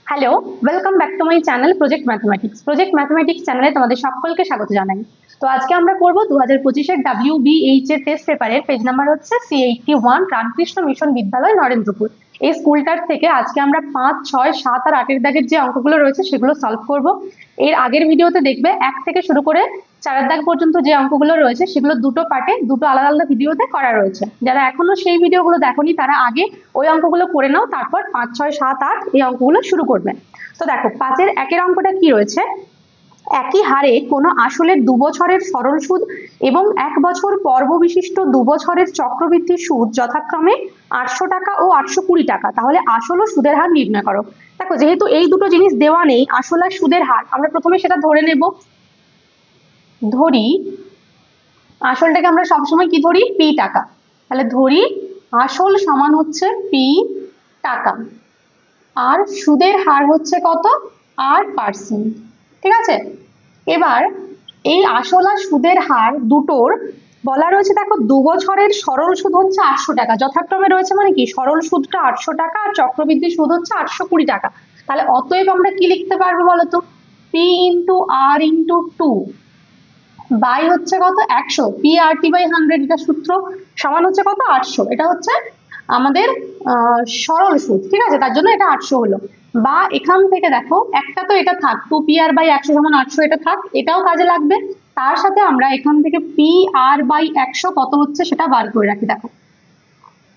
Hello, welcome back to my channel project mathematics. Project mathematics চ্যানেলে তোমাদের সকলকে স্বাগত জানাই। তো আজকে আমরা করব 2025-এর WBH এর টেস্ট পেপারের পেজ নাম্বার হচ্ছে C81, রামকৃষ্ণ মিশন বিদ্যালয়, নরেন্দ্রপুর। এই স্কুলটার থেকে আজকে আমরা 5, 6, 7 আর 8 এর দাগের যে অঙ্কগুলো রয়েছে সেগুলো সলভ করব। এর আগের ভিডিওতে দেখবে 1 থেকে শুরু করে 4 দাগ পর্যন্ত যে অঙ্কগুলো রয়েছে সেগুলো দুটো পার্টে, দুটো আলাদা আলাদা ভিডিওতে করা রয়েছে। যারা এখনো সেই ভিডিওগুলো দেখোনি তারা আগে ওই অঙ্কগুলো করে নাও, তারপর 5, 6, 7, 8 এই অঙ্কগুলো শুরু করবে। তো দেখো 5-এর 1-এর অঙ্কটা কি রয়েছে, একই হারে কোনো আসলের 2 বছরের সরল সুদ এবং 1 বছর পর্ব বিশিষ্ট 2 বছরের চক্রবৃদ্ধি সুদ যথাক্রমে 800 টাকা ও 820 টাকা, তাহলে আসল ও সুদের হার নির্ণয় করো। দেখো যেহেতু এই দুটো জিনিস দেওয়া নেই, আসল আর সুদের হার আমরা প্রথমে সেটা ধরে নেব। ধরি আসলটাকে আমরা সবসময় কি ধরি, পি টাকা। তাহলে ধরি আসল সমান হচ্ছে পি টাকা আর সুদের হার হচ্ছে কত, 8%। ঠিক আছে, এবার এই আসল আর সুদের হার দুটোর বলা রয়েছে, দেখো 2 বছরের সরল সুদ হচ্ছে 800 টাকা যথাক্রমে রয়েছে, মানে কি সরল সুদটা 800 টাকা আর চক্রবৃদ্ধি সুদ হচ্ছে 820 টাকা। তাহলে অতএব আমরা কি লিখতে পারবো বলতো, P into R into 2 by হচ্ছে কত 100, পি আর টি বাই 100, এটা সূত্র সমান হচ্ছে কত 800। এটা হচ্ছে আমাদের সরল সুদ, ঠিক আছে, তার জন্য এটা 800 হলো। বা এখান থেকে দেখো একটা তো এটা থাক, 2 পি আর বাই 100 সমান 800, এটা থাক, এটাও কাজে লাগবে। তার সাথে আমরা এখান থেকে পি আর বাই 100 কত হচ্ছে সেটা বার করে রাখি। দেখো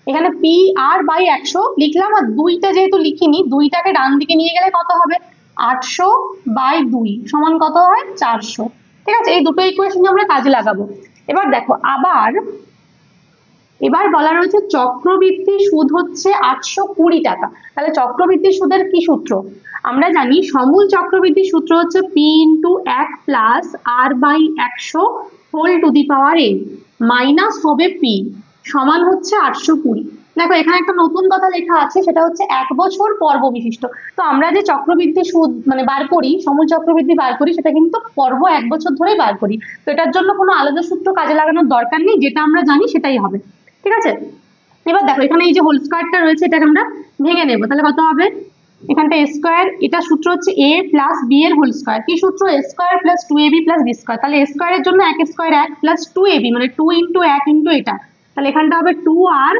এখানে পি আর বাই 100 লিখলাম, আর দুইটা যেহেতু লিখিনি, দুইটাকে ডান দিকে নিয়ে গেলে কত হবে, 800 বাই 2 সমান কত হয় 400। ঠিক আছে, এই দুটো ইকুয়েশন আমরা কাজে লাগাবো। এবার দেখো এবার বলা রয়েছে চক্রবৃদ্ধি সুদ হচ্ছে 820 টাকা। তাহলে চক্রবৃদ্ধি সুদের কি সূত্র, আমরা জানি সমূল চক্রবৃদ্ধি সূত্র হচ্ছে P into 1 plus R by 100 whole to the power n minus হবে পি সমান হচ্ছে 820। দেখো এখানে একটা নতুন কথা লেখা আছে, সেটা হচ্ছে 1 বছর পর্ব বিশিষ্ট। তো আমরা যে চক্রবৃদ্ধি সুদ মানে বার করি, সমূল চক্রবৃদ্ধি বার করি, সেটা কিন্তু পর্ব 1 বছর ধরে বার করি। তো এটার জন্য কোনো আলাদা সূত্র কাজে লাগানোর দরকার নেই, যেটা আমরা জানি সেটাই হবে। ঠিক আছে, এবার দেখো এখানে এই যে হোল স্কয়ারটা রয়েছে এটাকে আমরা ভেঙে নেব। তাহলে কত হবে, এখানটা a স্কয়ার, এটা সূত্র হচ্ছে a প্লাস b এর হোল স্কয়ার। কি সূত্র, a square plus 2ab plus b square. তাহলে a স্কয়ারের জন্য 1 স্কয়ার 1 প্লাস 2ab মানে 2 ইন্টু 1 ইন্টু এটা, তাহলে এখানটা হবে 2r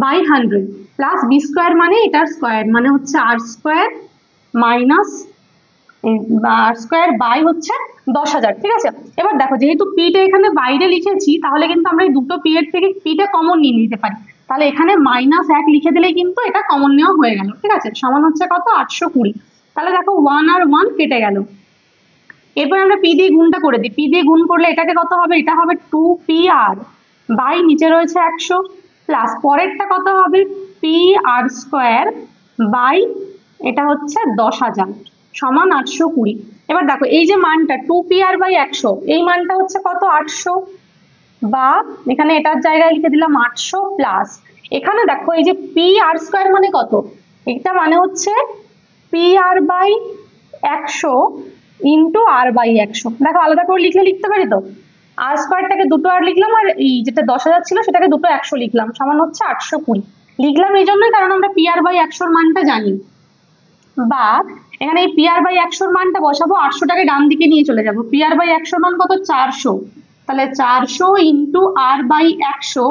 by 100 plus b square মানে এটার স্কয়ার মানে হচ্ছে r square minus R square by হচ্ছে 10,000। ঠিক আছে, এবার দেখো যেহেতু পিটা এখানে বাইরে লিখেছি, তাহলে কিন্তু আমরা এই দুটো পি এর থেকে পিটা কমন নিয়ে নিতে পারি। তাহলে এখানে -1 লিখে দিলেই কিন্তু এটা কমন নেওয়া হয়ে গেল। ঠিক আছে, সমান হচ্ছে কত 820। তাহলে দেখো 1 আর 1 কেটে গেল। এরপর আমরা পি দিয়ে গুণটা করে দিই, পি দিয়ে গুণ করলে এটাকে কত হবে, এটা হবে 2pr বাই নিচে রয়েছে 100 প্লাস পরেরটা কত হবে পি আর স্কয়ার বাই এটা হচ্ছে 10,000 সমান 820। এবার দেখো এই যে মানটা 2pr বাই 100, এই মানটা হচ্ছে কত 800, বা এখানে এটার জায়গায় লিখে দিলাম 800 প্লাস এখানে দেখো এই যে পি আর স্কয়ার মানে কত, এটা মানে হচ্ছে P R by 100 into R by 100। দেখো আলাদা করে লিখলে লিখতে পারি তো, আর স্কয়ারটাকে দুটো আর লিখলাম, আর এই যেটা 10,000 ছিল সেটাকে দুটো 100 লিখলাম, সমান হচ্ছে 820। লিখলাম এই জন্যই কারণ আমরা পি আর বাই 100 মানটা জানি। বা এখানে এই পি আর বাই 100 মানটা বসাবো, 800টাকে ডান দিকে নিয়ে চলে যাবো, পি আর বাই 100 মান কত 400, তাহলে 400 ইন্টু আর বাই 100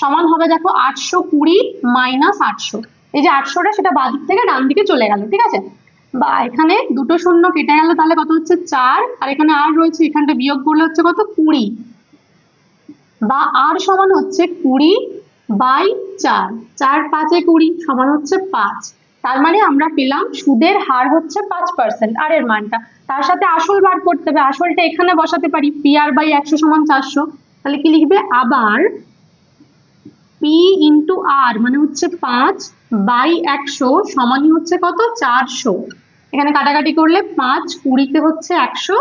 সমান হবে দেখো 820 মাইনাস 800। এই যে 800টা সেটা বাঁ দিক থেকে ডান দিকে চলে গেল। ঠিক আছে, বা এখানে দুটো শূন্য কেটে গেল, তাহলে কত হচ্ছে 4, আর এখানে আর রয়েছে, এখানটা বিয়োগ করলে হচ্ছে কত 20, বা আর সমান হচ্ছে 20 বাই 4, 4 5 20 সমান হচ্ছে 5। তার মানে আমরা পেলাম সুদের হার হচ্ছে 5% আর এর মানটা। তার সাথে আসল বার করতে হবে, আসলটা এখানে বসাতে পারি, পি আর বাই 100 সমান 400। তাহলে কি লিখবে, আবার পি ইন্টু আর মানে হচ্ছে 5 বাই 100 সমানই হচ্ছে কত 400। এখানে কাটাকাটি করলে 5 20 হচ্ছে 100,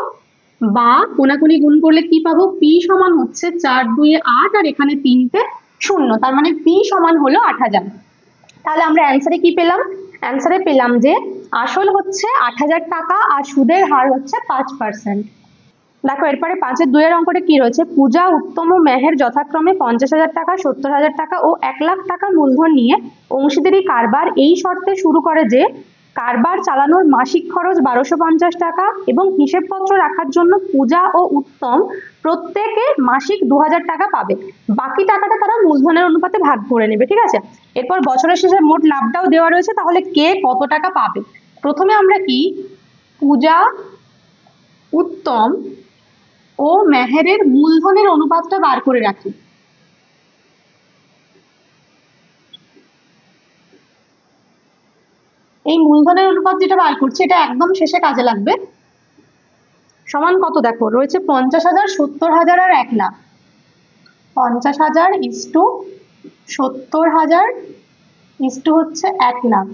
বা কোনাকুনি গুণ করলে কি পাবো, পি সমান হচ্ছে 4 2 8 আর এখানে 3টে 0, তার মানে পি সমান হলো 8000। তাহলে আমরা অ্যান্সারে কি পেলাম, অ্যান্সারে পেলাম যে আসল হচ্ছে 8000 টাকা আর সুদের হার হচ্ছে 5%। দেখো এরপরে 5-এর 2 এর অঙ্কটা কি রয়েছে, পূজা, উত্তম ও মেহের যথাক্রমে 50,000 টাকা, 70,000 টাকা ও 1 লাখ টাকা মূলধন নিয়ে অংশীদারি কারবার এই শর্তে শুরু করে যে কারবার চালানোর মাসিক খরচ 1250 টাকা এবং হিসেবপত্র রাখার জন্য পূজা ও উত্তম প্রত্যেকে মাসিক 2000 টাকা পাবে। বাকি টাকাটা তারা মূলধনের অনুপাতে ভাগ করে নেবে, ঠিক আছে। এরপর বছরের শেষে মোট লাভটাও দেওয়া রয়েছে, তাহলে কে কত টাকা পাবে। প্রথমে আমরা কি পূজা, উত্তম ও মেহেরের মূলধনের অনুপাতটা বার করে রাখি। এই মূলধনের অনুপাত যেটা বার করছি এটা একদম শেষে কাজে লাগবে। সমান কত দেখো রয়েছে 50,000, 70,000 আর 1 লাখ। 50,000 ইস্টু 70,000 ইস্টু হচ্ছে 1 লাখ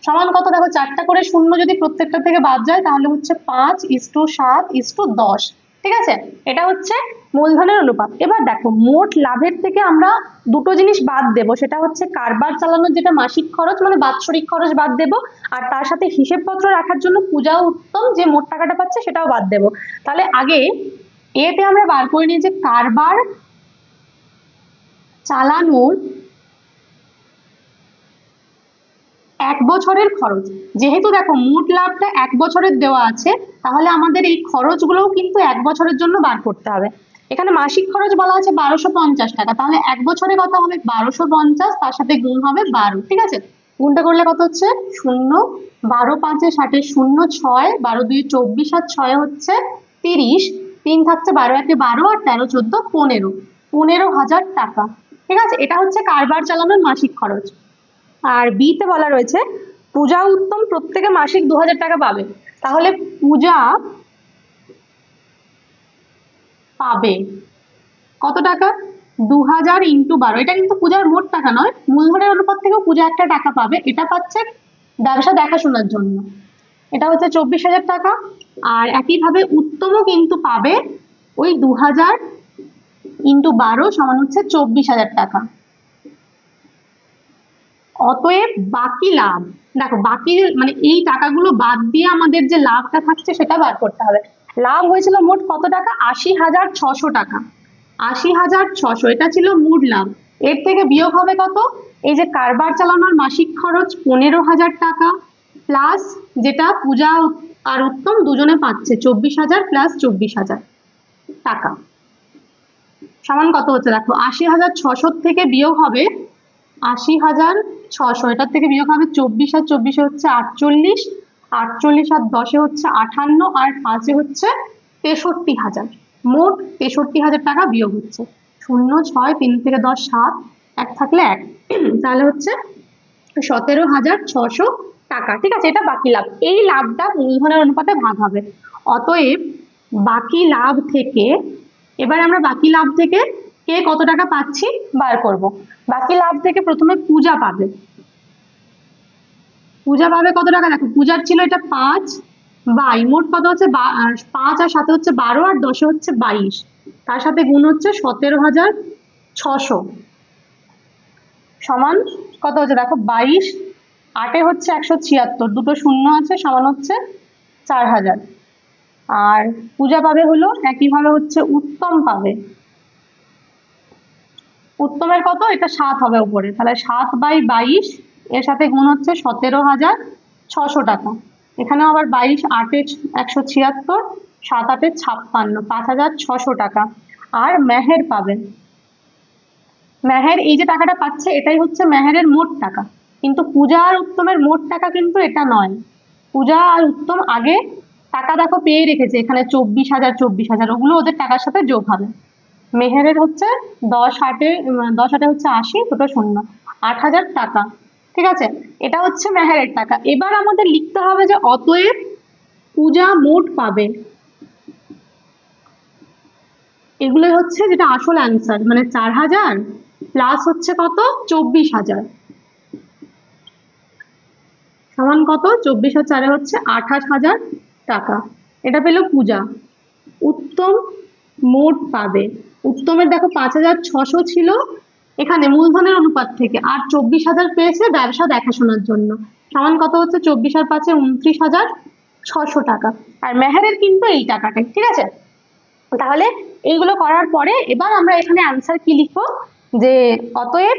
সমান কত দেখো, 4টা করে শূন্য যদি প্রত্যেকটা থেকে বাদ যায় তাহলে হচ্ছে 5:7:10, ঠিক আছে। এটা হচ্ছে মূলধনের অনুপাত। এবার দেখো মোট লাভের থেকে আমরা দুটো জিনিস বাদ দেব, সেটা হচ্ছে কারবার চালানোর যেটা মাসিক খরচ মানে বাৎসরিক খরচ বাদ দেব, আর তার সাথে হিসেবপত্র রাখার জন্য পূজা উত্তম যে মোট টাকাটা পাচ্ছে সেটাও বাদ দেব। তাহলে আগে এতে আমরা বার করে নিই যে কারবার চালানোর 1 বছরের খরচ। যেহেতু দেখো মোট লাভটা 1 বছরের দেওয়া আছে, তাহলে আমাদের এই খরচগুলোও কিন্তু 1 বছরের জন্য বার করতে হবে। এখানে মাসিক খরচ বলা আছে 1250 টাকা, তাহলে 1 বছরে কত হবে 1250, তার সাথে গুণ হবে 12, ঠিক আছে। গুণটা করলে কত হচ্ছে 0, 12 5 60 0, 6 12 2 24 আর 6 হচ্ছে 30, 3 থাকছে 12 1 12 আর 13 14 15, 15,000 টাকা, ঠিক আছে। এটা হচ্ছে কারবার চালানোর মাসিক খরচ। আর বিতে বলা রয়েছে পূজা উত্তম প্রত্যেকে মাসিক 2000 টাকা পাবে, তাহলে পূজা পাবে কত টাকা 2000 × 12। এটা কিন্তু পূজার মোট টাকা নয়, মূলধনের অনুপাত থেকেও পূজা একটা টাকা পাবে, এটা পাচ্ছে ব্যবসা দেখাশোনার জন্য, এটা হচ্ছে 24,000 টাকা। আর একইভাবে উত্তমও কিন্তু পাবে ওই 2000 × 12 সমান হচ্ছে 24,000 টাকা। অতএব বাকি লাভ, দেখো বাকি মানে এই টাকাগুলো বাদ দিয়ে আমাদের যে লাভটা থাকছে সেটা বার করতে হবে। লাভ হয়েছিল মোট কত টাকা 80,600 টাকা, 80,600 এটা ছিল মোট লাভ। এর থেকে বিয়োগ হবে কত, এই যে কারবার চালানোর মাসিক খরচ 15,000 টাকা প্লাস যেটা পূজা আর উত্তম দুজনে পাচ্ছে 24,000 প্লাস 24,000 টাকা সমান কত হচ্ছে দেখো 80,600 থেকে বিয়োগ হবে 80,600, এটার থেকে বিয়োগ হবে 24 আর 24 হচ্ছে 48, 48 আর 10 হচ্ছে 58 আর 5 হচ্ছে 63,000, মোট 63,000 টাকা বিয়োগ হচ্ছে। 0 6 3 থেকে 10 7, 1 থাকলে 1, তাহলে হচ্ছে 17,600 টাকা, ঠিক আছে। এটা বাকি লাভ, এই লাভটা মূলধনের অনুপাতে ভাগ হবে। অতএব বাকি লাভ থেকে, এবার আমরা বাকি লাভ থেকে কে কত টাকা পাচ্ছি বার করব। বাকি লাভ থেকে প্রথমে পূজা পাবে, পূজা পাবে কত টাকা দেখো, পূজার ছিল এটা 5 বাই মোট কত হচ্ছে 5 আর 7 হচ্ছে 12 আর 10 হচ্ছে 22, তার সাথে গুণ হচ্ছে 17,600 সমান কত হচ্ছে দেখো 22, 8 হচ্ছে 176, দুটো শূন্য আছে সমান হচ্ছে 4,000। আর পূজা পাবে হলো একইভাবে হচ্ছে উত্তম পাবে, উত্তমের কত এটা 7 হবে উপরে, তাহলে 7/22 এর সাথে গুণ হচ্ছে 17,600 টাকা। এখানেও আবার 22 8 176, 7 8 56, 5,600 টাকা। আর মেহের পাবেন, মেহের এই যে টাকাটা পাচ্ছে এটাই হচ্ছে মেহেরের মোট টাকা, কিন্তু পূজা আর উত্তমের মোট টাকা কিন্তু এটা নয়। পূজা আর উত্তম আগে টাকা দেখো পেয়ে রেখেছে এখানে 24,000 24,000, ওগুলো ওদের টাকার সাথে যোগ হবে। মেহেরের হচ্ছে 10 8 হচ্ছে 80, দুটো শূন্য 8,000 টাকা, ঠিক আছে। এটা হচ্ছে মেহেরের টাকা। এবার আমাদের লিখতে হবে যে অতএব পূজা মোট পাবে, এগুলো হচ্ছে যেটা আসল অ্যান্সার, মানে 4,000 প্লাস হচ্ছে কত 24,000 সমান কত 24 আর 4 হচ্ছে 28,000 টাকা। এটা পেল পূজা। উত্তম মোট পাবে, উত্তমের দেখো 5,600 ছিল এখানে মূলধনের অনুপাত থেকে, আর 24,000 পেয়েছে ব্যবসা দেখাশোনার জন্য, সমান কত হচ্ছে 24 আর 5 29,600 টাকা। আর মেহেরের কিন্তু এই টাকাটাই, ঠিক আছে। তাহলে এইগুলো করার পরে এবার আমরা এখানে অ্যান্সার কি লিখবো, যে অতএব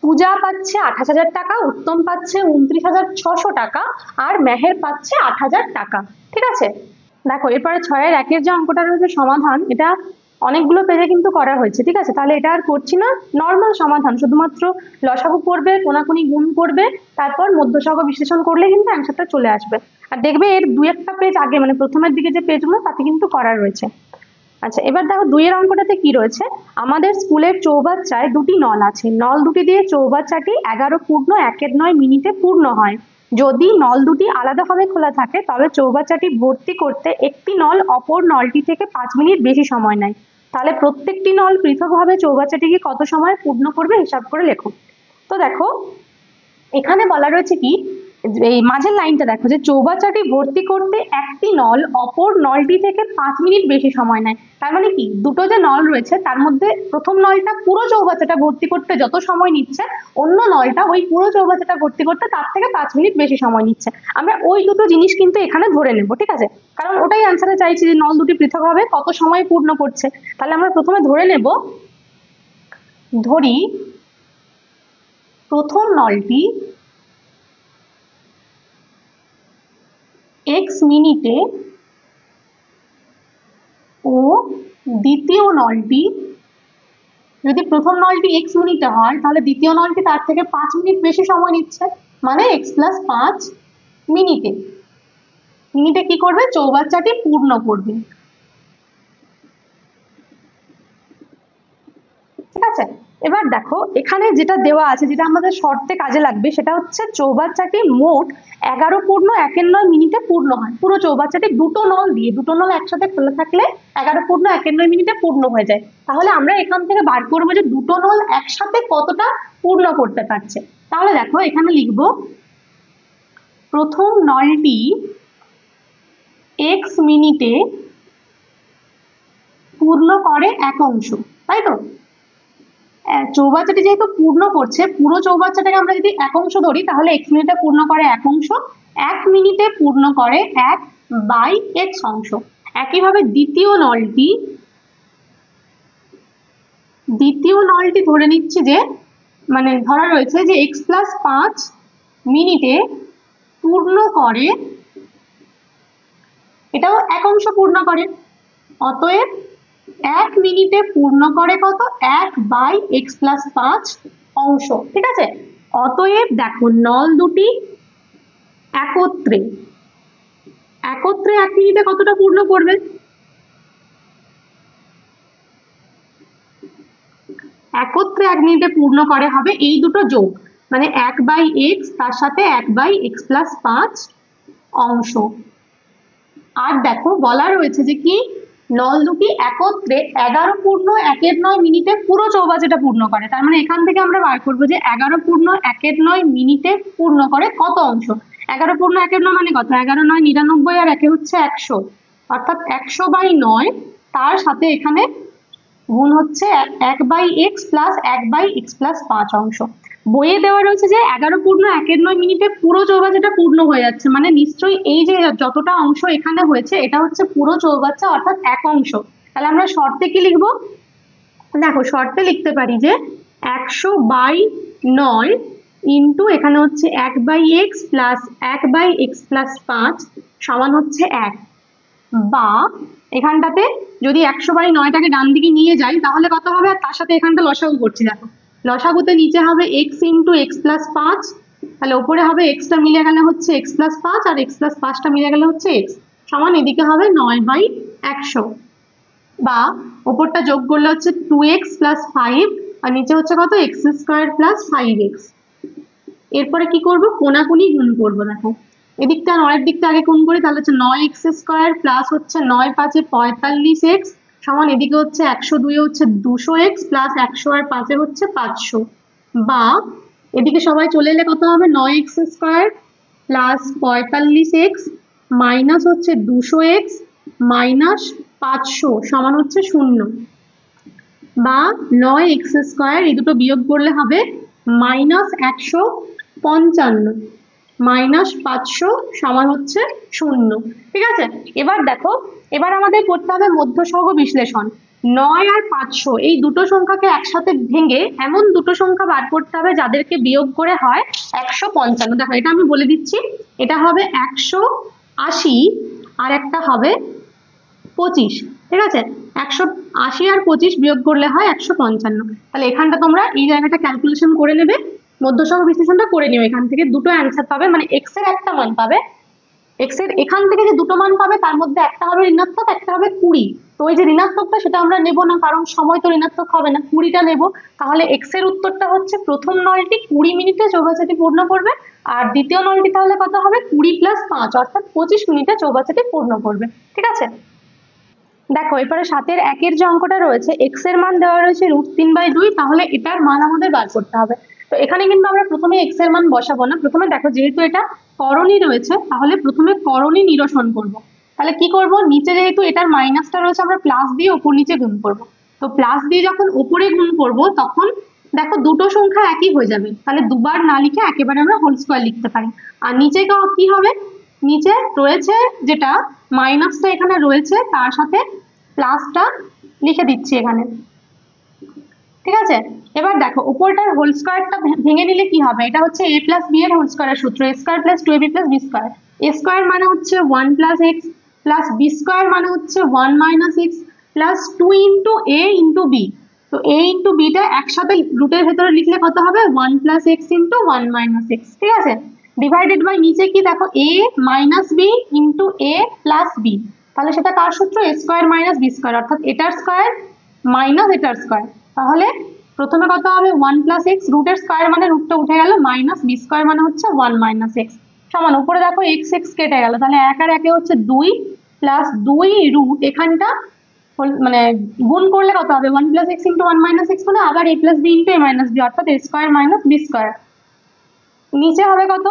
পূজা পাচ্ছে 28,000 টাকা, উত্তম পাচ্ছে 29,600 টাকা, আর মেহের পাচ্ছে 8,000 টাকা। ঠিক আছে, দেখো এরপরে 6-এর 1-এর যে অঙ্কটা রয়েছে সমাধান, এটা অনেকগুলো পেজে কিন্তু করা হয়েছে। ঠিক আছে, তাহলে এটা আর করছি না, নর্মাল সমাধান, শুধুমাত্র লসাগু করবে, কোনাকুনি গুণ করবে, তারপর মধ্যসহগ বিশ্লেষণ করলে কিন্তু অ্যান্সারটা চলে আসবে। আর দেখবে এর 2-1টা পেজ আগে, মানে প্রথমের দিকে যে পেজগুলো তাতে কিন্তু করা রয়েছে। আচ্ছা, এবার দেখো 2-এর অঙ্কটাতে কি রয়েছে, আমাদের স্কুলের চৌবাচ্চায় দুটি নল আছে, নল দুটি দিয়ে চৌবাচ্চাটি 11.1 মিনিটে পূর্ণ হয়। যদি নল দুটি আলাদাভাবে খোলা থাকে তবে চৌবাচ্চাটি ভর্তি করতে একটি নল অপর নলটি থেকে 5 মিনিট বেশি সময় নেয়। তাহলে প্রত্যেকটি নল পৃথকভাবে চৌবাচ্চাটিকে কত সময় পূর্ণ করবে হিসাব করে লেখো। তো দেখো এখানে বলা রয়েছে কি, এই মাঝের লাইনটা দেখো, যে চৌবাচ্চাটি ভর্তি করতে একটি নল অপর নলটি থেকে 5 মিনিট বেশি সময় নেয়। তার মানে কি, দুটো যে নল রয়েছে তার মধ্যে প্রথম নলটা পুরো চৌবাচ্চাটা ভর্তি করতে যত সময় নিচ্ছে, অন্য নলটা ওই পুরো চৌবাচ্চাটা ভর্তি করতে তার থেকে 5 মিনিট বেশি সময় নিচ্ছে। আমরা ওই দুটো জিনিস কিন্তু এখানে ধরে নেব। ঠিক আছে, কারণ ওটাই অ্যান্সারে চাইছি, যে নল দুটি পৃথকভাবে কত সময় পূর্ণ করছে। তাহলে আমরা প্রথমে ধরে নেব, ধরি প্রথম নলটি x মিনিটে ও দ্বিতীয় নলটি, যদি প্রথম নলটি x মিনিটে হয় তাহলে দ্বিতীয় নলটি তার থেকে 5 মিনিট বেশি সময় নিচ্ছে, মানে x + 5 মিনিটে। মিনিটে কি করবে, চৌবাচ্চাটি পূর্ণ করবে। ঠিক আছে, এবার দেখো এখানে যেটা দেওয়া আছে, যেটা আমাদের শর্তে কাজে লাগবে, সেটা হচ্ছে চৌবাচ্চাটি মোট 11.1 মিনিটে পূর্ণ হয়। পুরো চৌবাচ্চাটি দুটো নল দিয়ে, দুটো নল একসাথে খোলা থাকলে 11.1 মিনিটে পূর্ণ হয়ে যায়। তাহলে আমরা এখান থেকে বার করবো যে দুটো নল একসাথে কতটা পূর্ণ করতে পারছে। তাহলে দেখো এখানে লিখবো, প্রথম নলটি x মিনিটে পূর্ণ করে 1 অংশ, তাই তো? চৌবাচ্চাটি যেহেতু পূর্ণ করছে, পুরো চৌবাচ্চাটাকে আমরা যদি 1 অংশ ধরি, তাহলে x মিনিটে পূর্ণ করে 1 অংশ, 1 মিনিটে পূর্ণ করে 1/x অংশ। একইভাবে দ্বিতীয় নলটি ধরে নিচ্ছি যে, মানে ধরা রয়েছে যে x + 5 মিনিটে পূর্ণ করে, এটাও 1 অংশ পূর্ণ করে, অতএব 1 মিনিটে পূর্ণ করে কত, 1/x + 5 অংশ। ঠিক আছে, অতএব দেখো নল দুটি একত্রে 1 মিনিটে কতটা পূর্ণ করবে, একত্রে 1 মিনিটে পূর্ণ করে হবে এই দুটো যোগ, মানে 1/x তার সাথে 1/x + 5 অংশ। আর দেখো বলা রয়েছে যে কি, নল দুটি একত্রে 11.1 মিনিটে পুরো চৌবাচ্চাটা পূর্ণ করে। তার মানে এখান থেকে আমরা বার করবো যে 11.1 মিনিটে পূর্ণ করে কত অংশ। 11.1 মানে কত, 11 9 99, আর 1 হচ্ছে 100, অর্থাৎ 100/9, তার সাথে এখানে গুণ হচ্ছে 1/x + 1/x + 5 অংশ। বইয়ে দেওয়া রয়েছে যে 11.1 মিনিটে পুরো চৌবাচ্চাটা পূর্ণ হয়ে যাচ্ছে, মানে নিশ্চয়ই এই যে যতটা অংশ এখানে হয়েছে এটা হচ্ছে পুরো চৌবাচ্চা, অর্থাৎ 1 অংশ। তাহলে আমরা শর্তে কি লিখবো, দেখো শর্তে লিখতে পারি যে 100/9 ইন্টু এখানে হচ্ছে 1/x + 1/x + 5 সমান হচ্ছে 1, বা এখানটাতে যদি 100/9টাকে ডান দিকে নিয়ে যাই তাহলে কত হবে, আর তার সাথে এখানটা লসাগু করছি, দেখো লসাগুতে নিচে হবে x × x + 5, তাহলে উপরে হবে x টা মিলে গেলে হচ্ছে x + 5, আর x + 5টা মিলে গেলে হচ্ছে x, সমান এদিকে হবে 9/100, বা উপরটা যোগ করলে হচ্ছে 2x + 5, আর নিচে হচ্ছে কত, x² + 5x। এরপরে কি করব, কোনাকুনি গুণ করবো। দেখো এদিকটা 9-এর দিকটা আগে গুণ করি, তাহলে হচ্ছে 9x² প্লাস হচ্ছে 9 × 5 = 45x সমান এদিকে হচ্ছে 102 হচ্ছে 200x প্লাস 100 আর 5 হচ্ছে 500, বা এদিকে সবাই চলে এলে কত হবে, 9x² প্লাস 45x মাইনাস হচ্ছে 200x মাইনাস 500 সমান হচ্ছে 0, বা 9x² এই দুটো বিয়োগ করলে হবে -155 মাইনাস 500 সমান হচ্ছে 0। ঠিক আছে, এবার দেখো, এবার আমাদের করতে হবে মধ্যসহগ বিশ্লেষণ। 9 আর 500 এই দুটো সংখ্যাকে একসাথে ভেঙে এমন দুটো সংখ্যা বার করতে হবে যাদেরকে বিয়োগ করে হয় 155। দেখো এটা আমি বলে দিচ্ছি, এটা হবে 180 আর একটা হবে 25। ঠিক আছে, 180 আর 25 বিয়োগ করলে হয় 155। তাহলে এখানটা তোমরা এই জায়গাটা ক্যালকুলেশন করে নেবে, মধ্যসহ বিশ্লেষণটা করে নিও, এখান থেকে দুটো অ্যান্সার পাবে, মানে এক্স এর একটা মান পাবে, এক্স এর এখান থেকে যে দুটো মান পাবে তার মধ্যে একটা হবে ঋণাত্মক, একটা হবে 20। তো ওই যে ঋণাত্মকটা সেটা আমরা নেব না, কারণ সময় তো ঋণাত্মক হবে না, 20টা নেব। তাহলে এক্স এর উত্তরটা হচ্ছে প্রথম নলটি 20 মিনিটে চৌবাচ্চাটি পূর্ণ করবে, আর দ্বিতীয় নলটি তাহলে কত হবে 20 + 5 অর্থাৎ 25 মিনিটে চৌবাচ্চাটি পূর্ণ করবে। ঠিক আছে, দেখো এবারে 7-এর 1-এর যে অঙ্কটা রয়েছে, এক্স এর মান দেওয়া রয়েছে √3/2, তাহলে এটার মান আমাদের বার করতে হবে। তো এখানে কিন্তু আমরা প্রথমে এক্স এর মান বসাবো না, প্রথমে দেখো যেহেতু এটা করণী রয়েছে তাহলে প্রথমে করণী নিরসন করব। তাহলে কি করব, নিচে যেহেতু এটার মাইনাসটা রয়েছে আমরা প্লাস দিয়ে উপর নিচে গুণ করব। তো প্লাস দিয়ে যখন উপরে গুণ করব তখন দেখো দুটো সংখ্যা একই হয়ে যাবে, তাহলে দুবার না লিখে একেবারে আমরা হোল স্কয়ার লিখতে পারি। আর নিচে কি হবে, নিচে রয়েছে যেটা মাইনাসটা এখানে রয়েছে তার সাথে প্লাসটা লিখে দিচ্ছি এখানে। ঠিক আছে, এবার দেখো উপরটার হোল স্কয়ারটা ভেঙে নিলে কি হবে, এটা হচ্ছে a + b এর হোল স্কয়ারের সূত্র, a² + 2ab + b²। a square মানে হচ্ছে 1 + x প্লাস b স্কয়ার মানে হচ্ছে 1 - x প্লাস 2 × a × b। তো a × b টা একসাথে রুটের ভেতরে লিখলে কত হবে 1 + x × 1 - x। ঠিক আছে, ডিভাইডেড বাই নিচে কি দেখো a - b × a + b, তাহলে সেটা কার সূত্র, a² - b² অর্থাৎ এটার স্কয়ার মাইনাস এটার স্কয়ার। তাহলে প্রথমে কত হবে 1 + x, রুটের স্কয়ার মানে রুটটা উঠে গেল, মাইনাস b² মানে হচ্ছে 1 - x সমান উপরে দেখো x x কেটে গেল, তাহলে 1 আর 1 হচ্ছে 2 প্লাস 2 রুট এখানটা মানে গুণ করলে কত হবে 1 + x × 1 - x মানে আবার a + b × a - b অর্থাৎ a² - b²। নিচে হবে কত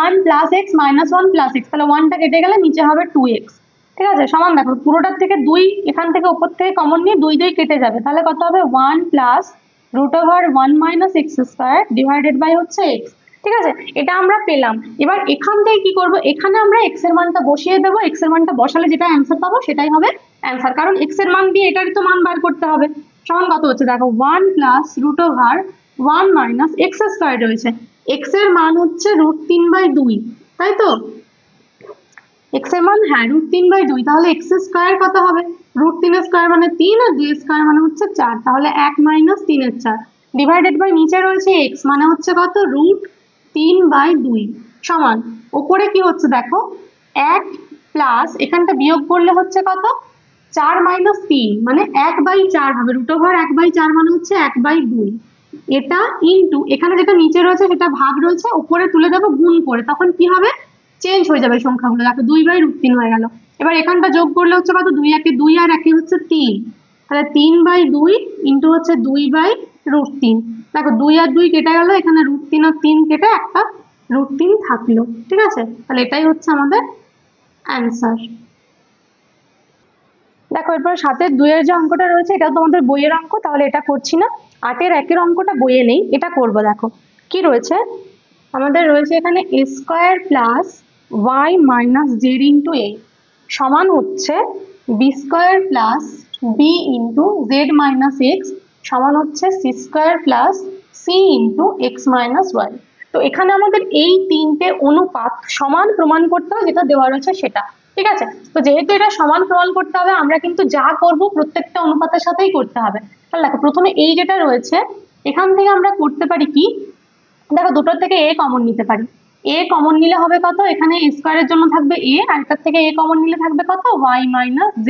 1 + x - 1 + x, তাহলে 1টা কেটে গেলে নিচে হবে 2x। ঠিক আছে, সমান দেখো পুরোটার থেকে 2 এখান থেকে উপর থেকে কমন নিয়ে 2 2 কেটে যাবে, তাহলে কত হবে 1 + √1 - x² ডিভাইডেড বাই হচ্ছে x। ঠিক আছে, এটা আমরা পেলাম। এবার এখান থেকে কি করব, এখানে আমরা x এর মানটা বসিয়ে দেবো, x এর মানটা বসালে যেটা অ্যান্সার পাবো সেটাই হবে অ্যান্সার, কারণ x এর মান দিয়ে এটারই তো মান বার করতে হবে। সমান কত হচ্ছে দেখো 1 + √1 - x² রয়েছে, x এর মান হচ্ছে √3/2, তাই তো x এর মান হ্যাঁ √3/2, তাহলে x² কত হবে √3² মানে 3 আর 2² মানে হচ্ছে 4, তাহলে 1 - 3 × 4 ডিভাইডেড বাই নিচে রয়েছে x মানে হচ্ছে কত √3/2 সমান উপরে কি হচ্ছে দেখো 1 প্লাস এখানটা বিয়োগ করলে হচ্ছে কত 4 - 3 মানে 1/4 হবে, √1/4 মানে হচ্ছে 1/2, এটা ইনটু এখানে যেটা নিচে রয়েছে সেটা ভাগ রয়েছে উপরে তুলে দেবো গুণ করে, তখন কি হবে চেঞ্জ হয়ে যাবে সংখ্যাগুলো, দেখো 2/√3 হয়ে গেল। এবার এখানটা যোগ করলে হচ্ছে কত 2 একে 2 আর 1 হচ্ছে 3, তাহলে 3/2 ইনটু হচ্ছে 2/√3, দেখো 2 আর 2 কেটে গেল, এখানে √3 আর 3 কেটে একটা √3 থাকলো। ঠিক আছে, তাহলে এটাই হচ্ছে আমাদের অ্যান্সার। দেখো এরপর 7-এর 2-এর যে অঙ্কটা রয়েছে এটা তোমাদের বইয়ের অঙ্ক, তাহলে এটা করছি না। 8-এর 1-এর অঙ্কটা বইয়ে নেই, এটা করব। দেখো কি রয়েছে, আমাদের রয়েছে এখানে a² + y - z × a সমান হচ্ছে b² + b × z - x সমান হচ্ছে c² + c × x - y। তো এখানে আমাদের এই তিনটে অনুপাত সমান প্রমাণ করতে হবে, যেটা দেওয়া রয়েছে সেটা। ঠিক আছে, তো যেহেতু এটা সমান প্রমাণ করতে হবে আমরা কিন্তু যা করব প্রত্যেকটা অনুপাতের সাথেই করতে হবে। তাহলে দেখো প্রথমে এই যেটা রয়েছে এখান থেকে আমরা করতে পারি কি, দেখো দুটোর থেকে a কমন নিতে পারি, a কমন নিলে হবে কত, এখানে a² এর জন্য থাকবে a আর এটার থেকে a কমন নিলে থাকবে কত y - z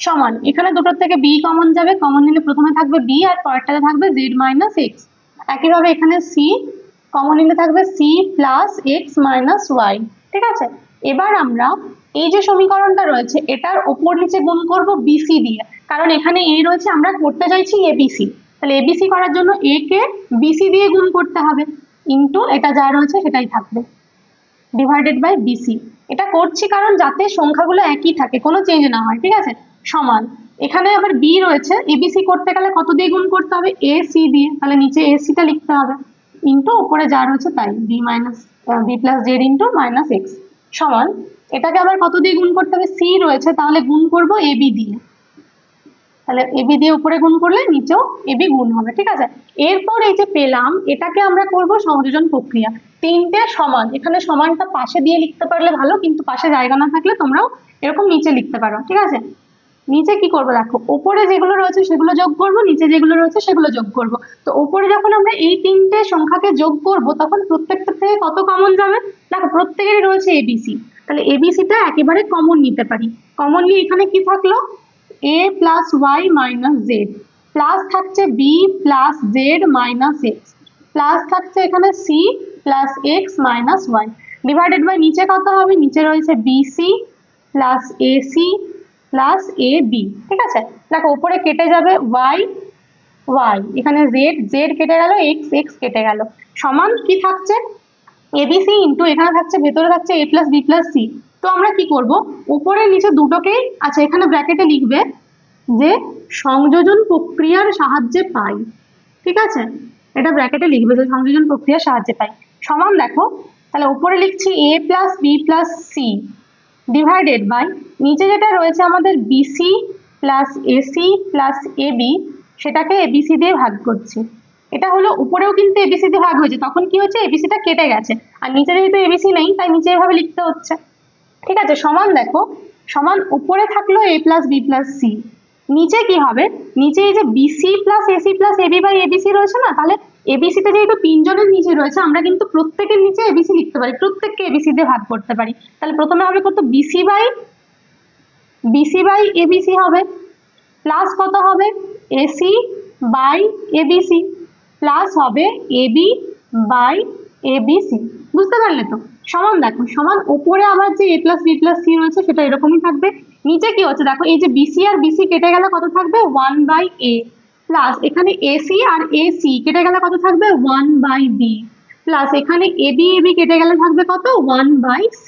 সমান এখানে দুটোর থেকে b কমন যাবে, কমন নিলে প্রথমে থাকবে b আর পরেরটাতে থাকবে z - x। একইভাবে এখানে c কমন নিলে থাকবে c + x - y। ঠিক আছে, এবার আমরা এই যে সমীকরণটা রয়েছে এটার ওপর নিচে গুণ করব bc দিয়ে, কারণ এখানে a রয়েছে আমরা করতে চাইছি abc, তাহলে abc করার জন্য a কে bc দিয়ে গুণ করতে হবে, ইনটু এটা যা রয়েছে সেটাই থাকবে ডিভাইডেড বাই bc। এটা করছি কারণ যাতে সংখ্যাগুলো একই থাকে, কোনো চেঞ্জ না হয়। ঠিক আছে, সমান এখানে আবার b রয়েছে, abc করতে গেলে কত দিয়ে গুণ করতে হবে ac দিয়ে, তাহলে নিচে ac টা লিখতে হবে ইনটু উপরে যা রয়েছে তাই b + z × -x সমান এটাকে আবার কত দিয়ে গুণ করতে হবে c রয়েছে তাহলে গুণ করব ab দিয়ে, তাহলে এবি দিয়ে উপরে গুণ করলে নিচেও এবি গুণ হবে, ঠিক আছে। এরপর এই যে পেলাম এটাকে আমরা করব সংযোজন প্রক্রিয়া। তিনটে সমান, এখানে সমানটা পাশে দিয়ে লিখতে পারলে ভালো, কিন্তু পাশে জায়গা না থাকলে তোমরাও এরকম নিচে লিখতে পারো, ঠিক আছে। নিচে কি করবো দেখো, উপরে যেগুলো রয়েছে সেগুলো যোগ করব, নিচে যেগুলো রয়েছে সেগুলো যোগ করব। তো উপরে যখন আমরা এই তিনটে সংখ্যাকে যোগ করব তখন প্রত্যেকটা থেকে কত কমন যাবে, দেখো প্রত্যেকেরই রয়েছে এবিসি, তাহলে এবিসিটা একেবারে কমন নিতে পারি। কমন নিয়ে এখানে কি থাকলো, a plus y minus z, plus থাকছে b plus z minus x, plus থাকছে এখানে c plus x minus y, divided by নিচে কত হবে, নিচে রয়েছে bc plus AC plus a b, ঠিক আছে। দেখো উপরে কেটে যাবে ওয়াই ওয়াই, এখানে জেড জেড কেটে গেল, এক্স এক্স কেটে গেল, সমান কি থাকছে এবিসি ইন্টু এখানে থাকছে ভেতরে থাকছে এ প্লাস বি প্লাস সি। তো আমরা কি করব, উপরে নিচে দুটোকেই, আচ্ছা এখানে ব্র্যাকেটে লিখবে যে সংযোজন প্রক্রিয়ার সাহায্যে পাই, ঠিক আছে, এটা ব্র্যাকেটে লিখবে যে সংযোজন প্রক্রিয়ার সাহায্যে পাই, সমান দেখো তাহলে উপরে লিখছি a plus B plus c divided by নিচে যেটা রয়েছে আমাদের bc plus AC plus ab, সেটাকে এবিসি দিয়ে ভাগ করছি। এটা হলো উপরেও কিন্তু এবিসি দিয়ে ভাগ হয়েছে, তখন কি হচ্ছে এবিসিটা কেটে গেছে, আর নিচে যেহেতু এবিসি নেই তাই নিচে এভাবে লিখতে হচ্ছে, ঠিক আছে। সমান দেখো, সমান উপরে থাকলো A plus B plus C, নিচে কি হবে, নিচে এই যে BC plus AC plus AB by ABC রয়েছে না, তাহলে এবিসিতে যেহেতু তিনজনের নিচে রয়েছে আমরা কিন্তু প্রত্যেকের নিচে এবিসি লিখতে পারি, প্রত্যেককে এবিসি দিয়ে ভাগ করতে পারি। তাহলে প্রথমে হবে কত, বিসি বাই এবিসি হবে, প্লাস কত হবে এসি বাই এবিসি, প্লাস হবে এবি বাই এবিসি, বুঝতে পারলে তো। সমান দেখো, সমান উপরে আবার যে এ প্লাস বি প্লাস সি রয়েছে সেটা এরকমই থাকবে, নিচে কি হচ্ছে দেখো এই যে বিসি আর বিসি কেটে গেলে কত থাকবে 1/a, প্লাস এখানে এসি আর এসি কেটে গেলে কত থাকবে 1/b, প্লাস এখানে এবি এবি কেটে গেলে থাকবে কত 1/c,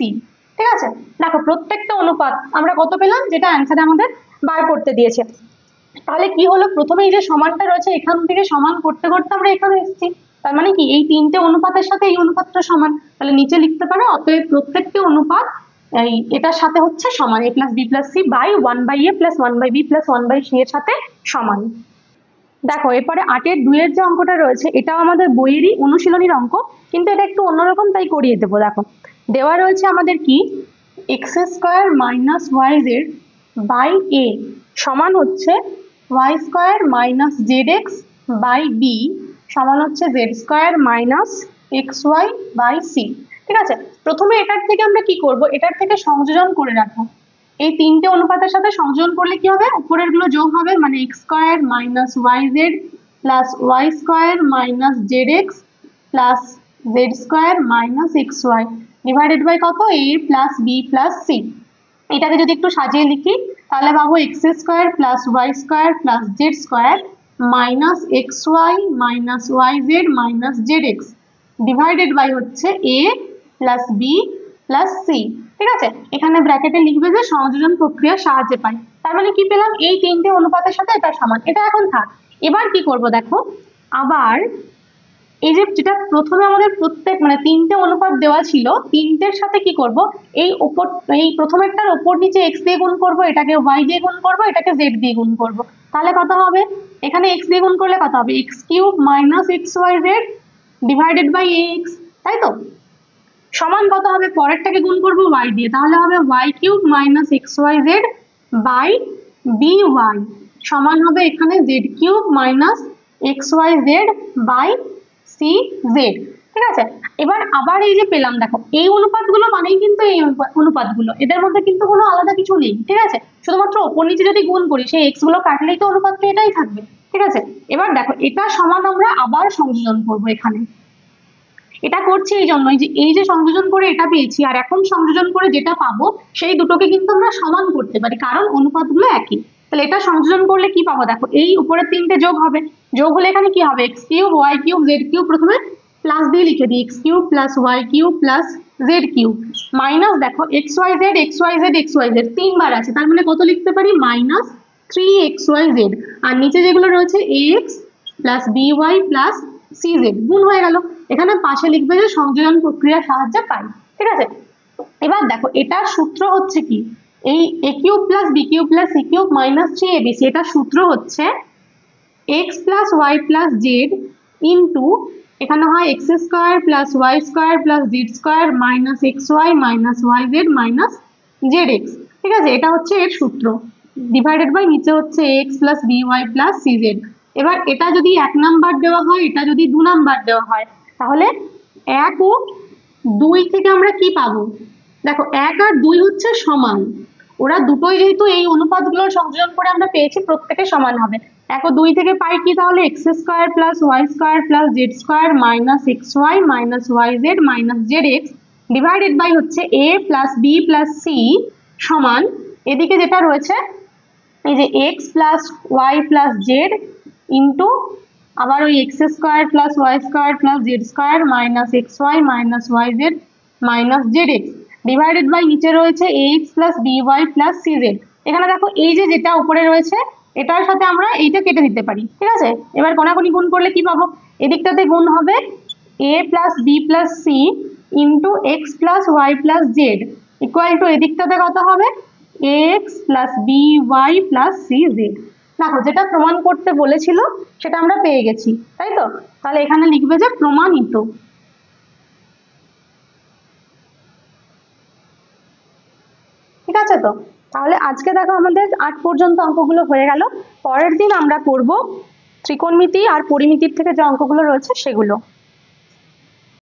ঠিক আছে। দেখো প্রত্যেকটা অনুপাত আমরা কত পেলাম, যেটা অ্যান্সারে আমাদের বার করতে দিয়েছে। তাহলে কি হলো, প্রথমে এই যে সমানটা রয়েছে এখান থেকে সমান করতে করতে আমরা এখানে এসেছি, তার মানে কি এই তিনটে অনুপাতের সাথে এই অনুপাতটা সমান, তাহলে নিচে লিখতে পারো অতএব প্রত্যেকটি অনুপাত এই এটার সাথে হচ্ছে সমান, a plus B plus C by 1/a plus 1/b plus 1/c এর সাথে সমান। দেখো এরপরে 8-এর 2-এর যে অঙ্কটা রয়েছে এটাও আমাদের বইয়েরই অনুশীলনীর অঙ্ক, কিন্তু এটা একটু অন্যরকম তাই করিয়ে দেবো। দেখো দেওয়া রয়েছে আমাদের কি x square minus Y z by a সমান হচ্ছে y square minus Z x by b সমান হচ্ছে z square minus x y by c, ঠিক আছে। প্রথমে এটার থেকে আমরা কি করব, এটার থেকে সংযোজন করে রাখবো, এই তিনটে অনুপাতের সাথে সংযোজন করলে কি হবে, উপরের গুলো যোগ হবে, মানে X square minus Y Z plus Y square minus Z X plus Z square minus x Y divided by কত A plus B plus C. এটাকে যদি একটু সাজিয়ে লিখি তাহলে পাবো X square plus Y square plus Z square minus x Y minus Y Z minus Z X divided by হচ্ছে A plus B plus C, ঠিক আছে। এখানে ব্র্যাকেটে লিখবে যে সংযোজন প্রক্রিয়ার সাহায্যে পাই, তার মানে কি পেলাম এই তিনটে অনুপাতের সাথে এটা সমান, এটা এখন থাক। এবার কি করব দেখো, আবার এই যে যেটা প্রথমে আমাদের প্রত্যেক মানে তিনটে অনুপাত দেওয়া ছিল, তিনটের সাথে কি করব, এই উপর এই প্রথমেরটার উপর নিচে x দিয়ে গুণ করব, এটাকে y দিয়ে গুণ করব, এটাকে z দিয়ে গুণ করব, তাহলে কত হবে, এখানে x দিয়ে গুণ করলে কত হবে x cube minus xyz divided by ax, তাই তো। সমান কত হবে, পরেরটাকে গুণ করব y দিয়ে, তাহলে হবে y cube minus xyz by by সমান হবে এখানে z cube minus xyz by cz, ঠিক আছে। এবার আবার এই যে পেলাম দেখো এই অনুপাতগুলো মানেই কিন্তু এই অনুপাতগুলো, এদের মধ্যে কিন্তু কোনো আলাদা কিছু নেই, ঠিক আছে, শুধুমাত্র ওপর নিচে যদি গুণ করি সেই x গুলো কাটলেই তো অনুপাতটা এটাই থাকবে, ঠিক আছে। এবার দেখো এটা সমান আমরা আবার সংযোজন করব, এখানে এটা করছি এই জন্যই যে এই যে সংযোজন করে এটা পেয়েছি আর এখন সংযোজন করে যেটা পাবো সেই দুটোকে কিন্তু আমরা সমান করতে পারি, কারণ অনুপাতগুলো একই। তাহলে এটা সংযোজন করলে কি পাবো দেখো, এই উপরের তিনটে যোগ হবে, যোগ হলে এখানে কি হবে X cube Y cube Z cube, প্রথমে প্লাস দিয়ে লিখে দিই X cube plus Y cube plus Z cube minus দেখো এক্স ওয়াই জেড তিনবার আছে, তার মানে কত লিখতে পারি মাইনাস 3xyz, আর নিচে যেগুলো রয়েছে ax plus by plus cz গুণ হয়ে গেল, এখানে পাশে লিখবে যে সংযোজন প্রক্রিয়ার সাহায্যে পাই, ঠিক আছে। এবার দেখো এটার সূত্র হচ্ছে কি এই a cube plus b cube plus c cube minus 3abc, এটা সূত্র হচ্ছে x plus Y plus Z into এখানে হয় X square plus Y square plus Z square minus x Y minus Y Z minus Z X. ঠিক আছে, এটা হচ্ছে এর সূত্র, ডিভাইডেড বাই নিচে হচ্ছে X plus B Y plus C Z. এবার এটা যদি 1 নাম্বার দেওয়া হয়, এটা যদি 2 নাম্বার দেওয়া হয়, তাহলে 1 ও 2 থেকে আমরা কি পাবো? দেখো 1 আর 2 হচ্ছে সমান, ওরা দুটোই যেহেতু এই অনুপাতগুলোর সংযোজন করে আমরা পেয়েছি, প্রত্যেকে সমান হবে। 1 ও 2 থেকে পাই কি? তাহলে X square plus Y square plus Z square minus x Y minus Y Z minus Z X divided by হচ্ছে A plus B plus C সমান এদিকে যেটা রয়েছে এই যে X plus Y plus Z into আবার ওই X square plus Y square plus Z square minus x Y minus Y Z minus Z X divided by নিচে রয়েছে X plus B Y plus C Z. এখানে দেখো এই যে যেটা উপরে রয়েছে এটার সাথে আমরা এইটা কেটে দিতে পারি। ঠিক আছে, এবার কোনাকুনি গুণ করলে কি পাবো? এদিকটাতে গুণ হবে a plus B plus c into x plus Y plus z equal to এদিকটাতে কত হবে? X plus B Y plus C z. দেখো যেটা প্রমাণ করতে বলেছিল সেটা আমরা পেয়ে গেছি, তাই তো? তাহলে এখানে লিখবে যে প্রমাণিত। ঠিক আছে তো, তাহলে আজকে দেখো আমাদের 8 পর্যন্ত অঙ্কগুলো হয়ে গেল। পরের দিন আমরা করব ত্রিকোণমিতি আর পরিমিতির থেকে যে অঙ্কগুলো রয়েছে সেগুলো।